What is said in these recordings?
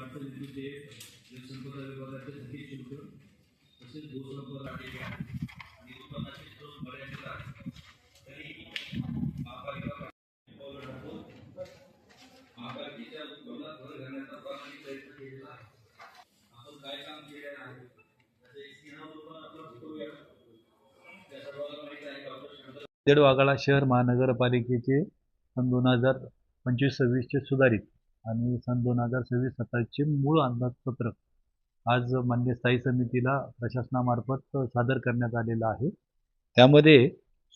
वाढतं विद्युत देय, जलसंपदा विभागाचे थकीत शुल्क तसेच भूसंपदा आणि उत्पन्नाचे स्रोत मर्यादित तरी महापालिका पावलं टाकून महापालिकेच्या उत्पन्नात भर घालण्याचा प्रामाणिक प्रयत्न केलेला आहे. आपण काय काम केले आहे त्याचे स्नेहाबरोबर आपला करूया. त्या सर्वांना माहिती आहे डॉक्टर नांदेड वाघाळा शहर महानगरपालिकेचे सन 2025-26 सुधारित आणि सन 2026-27 मूळ अंदाजपत्रक आज मान्य स्थायी समितीला प्रशासनामार्फत सादर करण्यात आलेला आहे. त्यामध्ये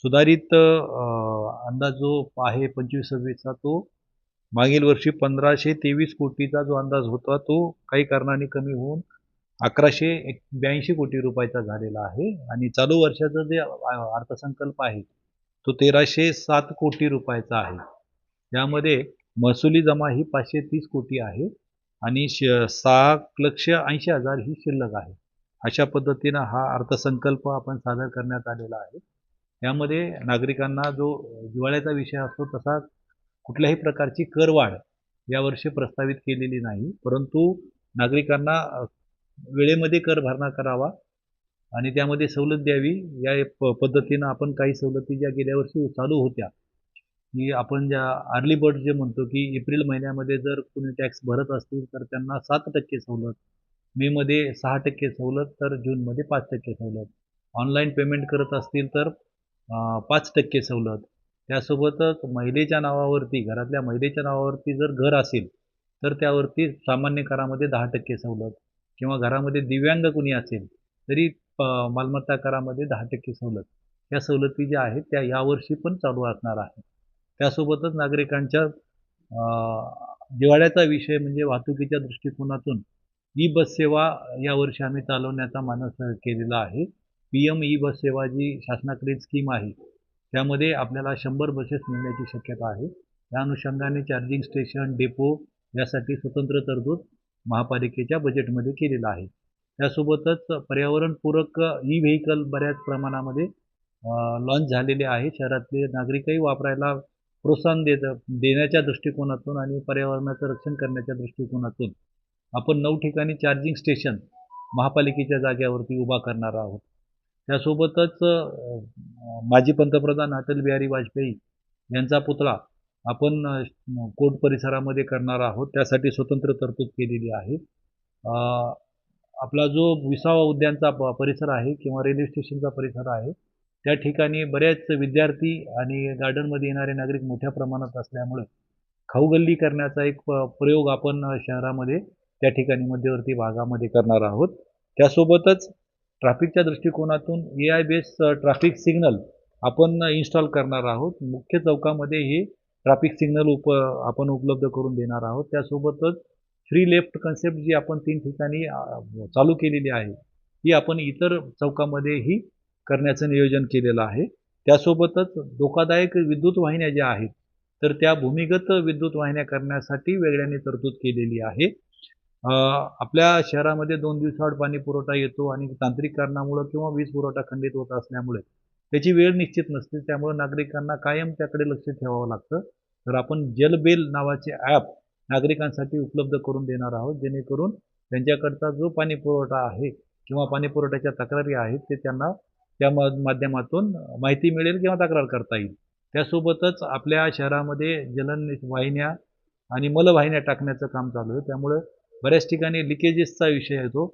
सुधारित अंदाज जो आहे 25-26चा तो मागील वर्षी 1523 कोटीचा जो अंदाज होता तो काही कारणाने कमी होऊन 1182 कोटी रुपयाचा झालेला आहे आणि चालू वर्षाचा जे अर्थसंकल्प आहे तो 1307 कोटी रुपयाचा आहे. यामध्ये महसुली जमा ही 530 कोटी आहे आणि 6,80,000 ही शिल्लक आहे. अशा पद्धतीनं हा अर्थसंकल्प आपण सादर करण्यात आलेला आहे. यामध्ये नागरिकांना जो दिवाळीचा विषय असतो तसा कुठल्याही प्रकारची करवाढ यावर्षी प्रस्तावित केलेली नाही, परंतु नागरिकांना वेळेमध्ये कर भरणा करावा आणि त्यामध्ये सवलत द्यावी या पद्धतीनं आपण काही सवलती ज्या गेल्या वर्षी चालू होत्या की आपण ज्या अर्ली बर्ड जे म्हणतो की एप्रिल महिन्यामध्ये जर कोणी टॅक्स भरत असतील तर त्यांना 7% सवलत, मेमध्ये 6% सवलत, तर जूनमध्ये 5% सवलत, ऑनलाईन पेमेंट करत असतील तर 5% सवलत. त्यासोबतच महिलेच्या नावावरती, घरातल्या महिलेच्या नावावरती जर घर असेल तर त्यावरती सामान्य करामध्ये 10% सवलत किंवा घरामध्ये दिव्यांग कुणी असेल तरी मालमत्ता करामध्ये 10% सवलत. या सवलती ज्या आहेत त्या यावर्षी पण चालू असणार आहे. त्यासोबतच नागरिकांच्या दिवाळ्याचा विषय म्हणजे वाहतुकीच्या दृष्टिकोनातून ई बस सेवा यावर्षी आम्ही चालवण्याचा मानस केलेला आहे. PM ई बस सेवा जी शासनाकडील स्कीम आहे त्यामध्ये आपल्याला 100 बसेस मिळण्याची शक्यता आहे. त्या अनुषंगाने चार्जिंग स्टेशन, डेपो यासाठी स्वतंत्र तरतूद महापालिकेच्या बजेटमध्ये केलेला आहे. त्यासोबतच पर्यावरणपूरक ई व्हेकल बऱ्याच प्रमाणामध्ये लॉन्च झालेले आहे. शहरातले नागरिकही वापरायला प्रोत्साहन देण्याच्या दृष्टिकोनातून आणि पर्यावरणाचं रक्षण करण्याच्या दृष्टिकोनातून आपण 9 ठिकाणी चार्जिंग स्टेशन महापालिकेच्या जागेवरती उभा करणार आहोत. त्यासोबतच माजी पंतप्रधान अटल बिहारी वाजपेयी यांचा पुतळा आपण कोर्ट परिसरामध्ये करणार आहोत. त्यासाठी स्वतंत्र तरतूद केलेली आहे. आपला जो विसावा उद्यानचा परिसर आहे किंवा रेल्वे स्टेशनचा परिसर आहे त्या ठिकाणी बरेच विद्यार्थी आणि गार्डनमध्ये येणारे नागरिक मोठ्या प्रमाणात असल्यामुळे खाऊगल्ली करण्याचा एक प्रयोग आपण शहरामध्ये त्या ठिकाणी मध्यवर्ती भागामध्ये करणार आहोत. त्यासोबतच ट्रॅफिकच्या दृष्टिकोनातून AI बेस्ड ट्रॅफिक सिग्नल आपण इन्स्टॉल करणार आहोत. मुख्य चौकामध्ये हे ट्रॅफिक सिग्नल आपण उपलब्ध करून देणार आहोत. त्यासोबतच फ्री लेफ्ट कन्सेप्ट जी आपण 3 ठिकाणी चालू केलेली आहे ही आपण इतर चौकामध्येही करण्याचं नियोजन केलेलं आहे. त्यासोबतच धोकादायक विद्युत वाहिन्या ज्या आहेत तर त्या भूमिगत विद्युत वाहिन्या करण्यासाठी वेगळ्याने तरतूद केलेली आहे. आपल्या शहरामध्ये 2 दिवसाआड पाणी पुरवठा येतो आणि तांत्रिक कारणामुळे किंवा वीज पुरवठा खंडित होत असल्यामुळे त्याची वेळ निश्चित नसते, त्यामुळे नागरिकांना कायम त्याकडे लक्ष ठेवावं लागतं. तर आपण जलबेल नावाचे ॲप नागरिकांसाठी उपलब्ध करून देणार आहोत, जेणेकरून त्यांच्याकडचा जो पाणी पुरवठा आहे किंवा पाणी पुरवठ्याच्या तक्रारी आहेत ते त्यांना त्या माध्यमातून माहिती मिळेल किंवा तक्रार करता येईल. त्यासोबतच आपल्या शहरामध्ये जलन वाहिन्या आणि मलवाहिन्या टाकण्याचं काम चालू आहे. त्यामुळे बऱ्याच ठिकाणी लिकेजेसचा विषय येतो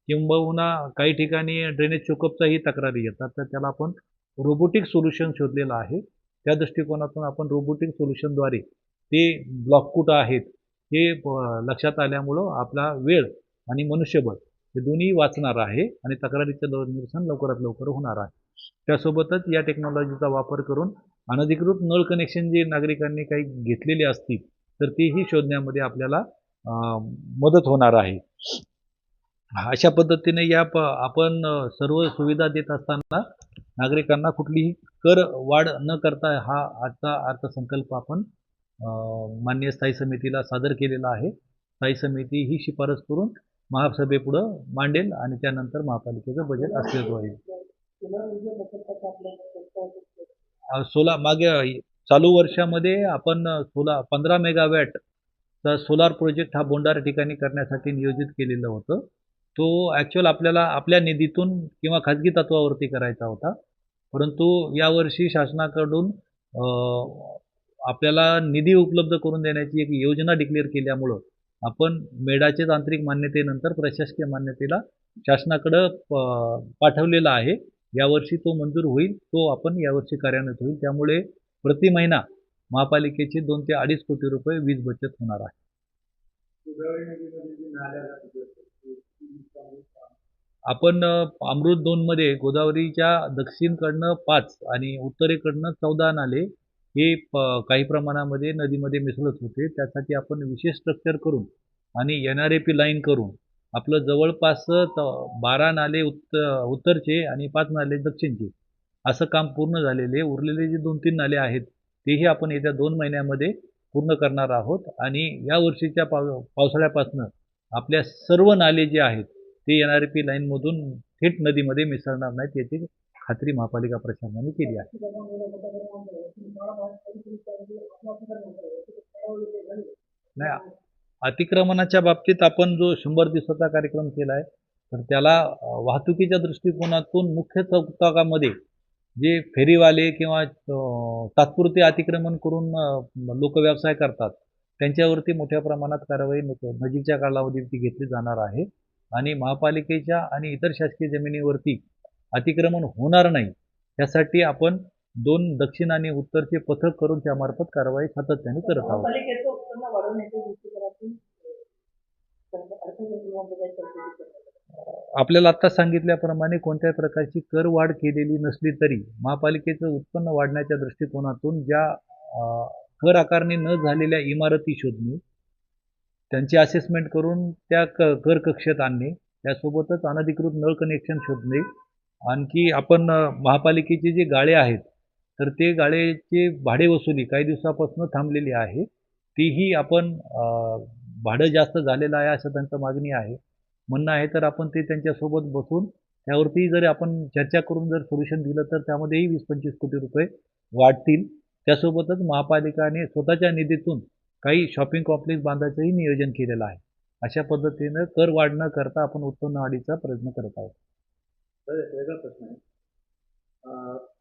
किंबहुना काही ठिकाणी ड्रेनेज चोकअपचाही तक्रारी येतात. तर त्याला आपण रोबोटिक सोल्युशन शोधलेलं आहे. त्या दृष्टिकोनातून आपण रोबोटिक सोल्युशनद्वारे ते ब्लॉक कुठं आहेत हे लक्षात आल्यामुळं आपला वेळ आणि मनुष्यबळ हे दोन्ही वाचणार आहे आणि तक्रारीचं निरसन लवकरात लवकर होणार आहे. त्यासोबतच या टेक्नॉलॉजीचा वापर करून अनधिकृत नळ कनेक्शन जे नागरिकांनी काही घेतलेले असतील तर तेही शोधण्यामध्ये आपल्याला मदत होणार आहे. अशा पद्धतीने आपण सर्व सुविधा देत असताना नागरिकांना कुठलीही कर वाढ न करता हा आजचा अर्थसंकल्प आपण मान्य स्थायी समितीला सादर केलेला आहे. स्थायी समिती ही शिफारस करून महासभेपुढं मांडेल आणि त्यानंतर महापालिकेचं बजेट अस्तित्वात येईल. मागे चालू वर्षामध्ये आपण 15 मेगावॅट तर सोलार प्रोजेक्ट हा बोंडार ठिकाणी करण्यासाठी नियोजित केलेलं होतं. तो ॲक्च्युअल आपल्याला आपल्या निधीतून किंवा खाजगी तत्त्वावरती करायचा होता. परंतु यावर्षी शासनाकडून आपल्याला निधी उपलब्ध करून देण्याची एक योजना डिक्लेअर केल्यामुळं आपण मेडाचे तांत्रिक मान्यतेनंतर प्रशासकीय मान्यतेला शासनाकडं पाठवलेला आहे. यावर्षी तो मंजूर होईल. तो आपण यावर्षी कार्यान्वित होईल. त्यामुळे प्रति महिना महापालिकेचे 2 ते 2.5 कोटी रुपये वीज बचत होणार आहे. आपण अमृत 2 मध्ये गोदावरीच्या दक्षिणकडनं 5 आणि उत्तरेकडनं 14 नाले हे काही प्रमाणामध्ये नदीमध्ये मिसळत होते. त्यासाठी आपण विशेष स्ट्रक्चर करून आणि NRAP लाईन करून आपलं जवळपास 12 नाले उत्तरचे आणि 5 नाले दक्षिणचे असं काम पूर्ण झालेले. उरलेले जे 2-3 नाले आहेत तेही आपण येत्या 2 महिन्यामध्ये पूर्ण करणार आहोत आणि या वर्षीच्या पावसाळ्यापासून आपल्या सर्व नाले जे आहेत ते NRAP लाईनमधून थेट नदीमध्ये मिसळणार नाहीत याची खात्री महापालिका प्रशासनाने केली आहे. नाही, अतिक्रमणाच्या बाबतीत आपण जो 100 दिवसाचा कार्यक्रम केला आहे तर त्याला वाहतुकीच्या दृष्टिकोनातून मुख्य चौकामध्ये जे फेरीवाले किंवा तात्पुरते अतिक्रमण करून लोक व्यवसाय करतात त्यांच्यावरती मोठ्या प्रमाणात कारवाई नजीकच्या कालावधीत घेतली जाणार आहे आणि महापालिकेच्या आणि इतर शासकीय जमिनीवरती अतिक्रमण होणार नाही यासाठी आपण 2 दक्षिण आणि उत्तरचे पथक करून त्यामार्फत कारवाई सातत्याने करत आहोत. आपल्याला आत्ता सांगितल्याप्रमाणे कोणत्याही प्रकारची करवाढ केलेली नसली तरी महापालिकेचं उत्पन्न वाढण्याच्या दृष्टिकोनातून ज्या कर आकारणी न झालेल्या इमारती शोधणे, त्यांची असेसमेंट करून त्या कर कक्षेत आणणे, त्यासोबतच अनधिकृत नळ कनेक्शन शोधणे, आणखी आपण महापालिकेचे जे गाळे आहेत तर ते गाळेचे भाडे वसुली काही दिवसापासून थांबलेली आहे. तीही आपण भाडं जास्त झालेलं आहे असं त्यांचं मागणी आहे, म्हणणं आहे. तर आपण ते त्यांच्यासोबत बसून त्यावरती जर आपण चर्चा करून जर सोल्युशन दिलं तर त्यामध्येही 20-25 कोटी रुपये वाढतील. त्यासोबतच महापालिकाने स्वतःच्या निधीतून काही शॉपिंग कॉम्प्लेक्स बांधायचंही नियोजन केलेलं आहे. अशा पद्धतीनं कर वाढ न करता आपण उत्पन्न वाढीचा प्रयत्न करत आहोत. सर, एक वेगळा प्रश्न आहे.